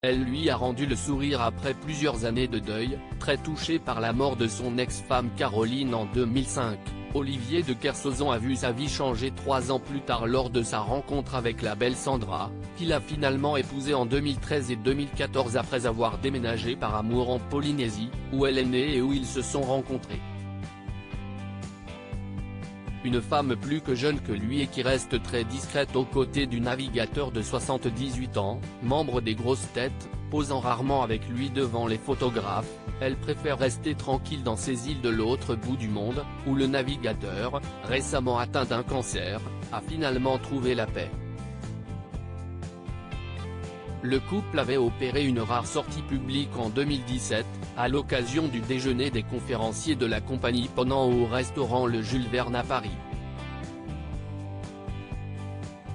Elle lui a rendu le sourire après plusieurs années de deuil, très touché par la mort de son ex-femme Caroline en 2005. Olivier de Kersauzon a vu sa vie changer 3 ans plus tard lors de sa rencontre avec la belle Sandra, qu'il a finalement épousée en 2013 et 2014 après avoir déménagé par amour en Polynésie, où elle est née et où ils se sont rencontrés. Une femme plus que jeune que lui et qui reste très discrète aux côtés du navigateur de 78 ans, membre des grosses têtes, posant rarement avec lui devant les photographes, elle préfère rester tranquille dans ces îles de l'autre bout du monde, où le navigateur, récemment atteint d'un cancer, a finalement trouvé la paix. Le couple avait opéré une rare sortie publique en 2017, à l'occasion du déjeuner des conférenciers de la compagnie pendant au restaurant Le Jules Verne à Paris.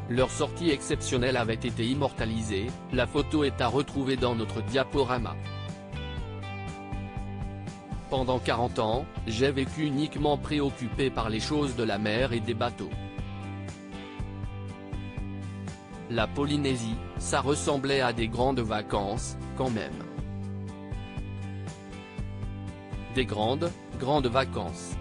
Leur sortie exceptionnelle avait été immortalisée, la photo est à retrouver dans notre diaporama. Pendant 40 ans, j'ai vécu uniquement préoccupé par les choses de la mer et des bateaux. La Polynésie, ça ressemblait à des grandes vacances, quand même. Des grandes vacances.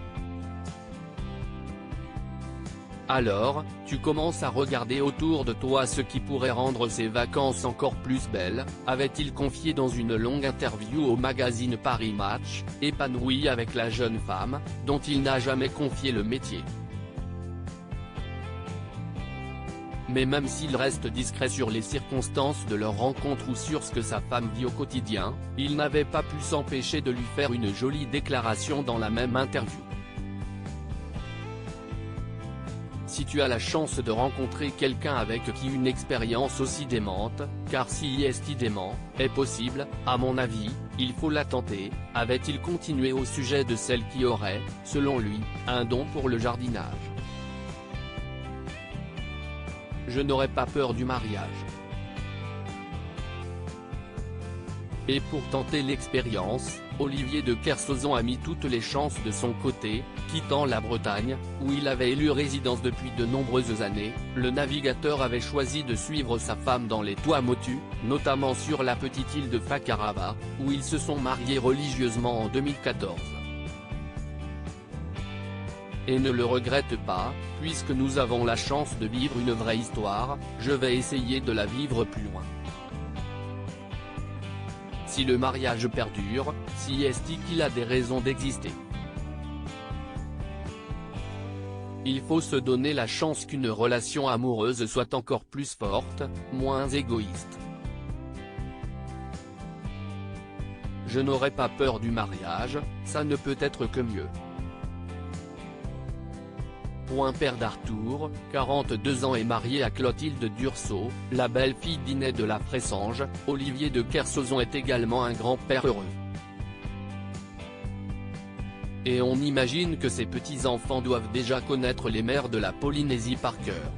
Alors, tu commences à regarder autour de toi ce qui pourrait rendre ces vacances encore plus belles, avait-il confié dans une longue interview au magazine Paris Match, épanoui avec la jeune femme, dont il n'a jamais confié le métier. Mais même s'il reste discret sur les circonstances de leur rencontre ou sur ce que sa femme vit au quotidien, il n'avait pas pu s'empêcher de lui faire une jolie déclaration dans la même interview. Si tu as la chance de rencontrer quelqu'un avec qui une expérience aussi démente, car si est dément, est possible, à mon avis, il faut la tenter, avait-il continué au sujet de celle qui aurait, selon lui, un don pour le jardinage. Je n'aurais pas peur du mariage. Et pour tenter l'expérience, Olivier de Kersauzon a mis toutes les chances de son côté, quittant la Bretagne, où il avait élu résidence depuis de nombreuses années. Le navigateur avait choisi de suivre sa femme dans les Tuamotu, notamment sur la petite île de Fakarava, où ils se sont mariés religieusement en 2014. Et ne le regrette pas, puisque nous avons la chance de vivre une vraie histoire, je vais essayer de la vivre plus loin. Si le mariage perdure, si est qu'il a des raisons d'exister. Il faut se donner la chance qu'une relation amoureuse soit encore plus forte, moins égoïste. Je n'aurais pas peur du mariage, ça ne peut être que mieux. Père d'Arthur, 42 ans est marié à Clotilde Dursault, la belle-fille d'Inès de la Fressange. Olivier de Kersauzon est également un grand-père heureux. Et on imagine que ses petits-enfants doivent déjà connaître les mers de la Polynésie par cœur.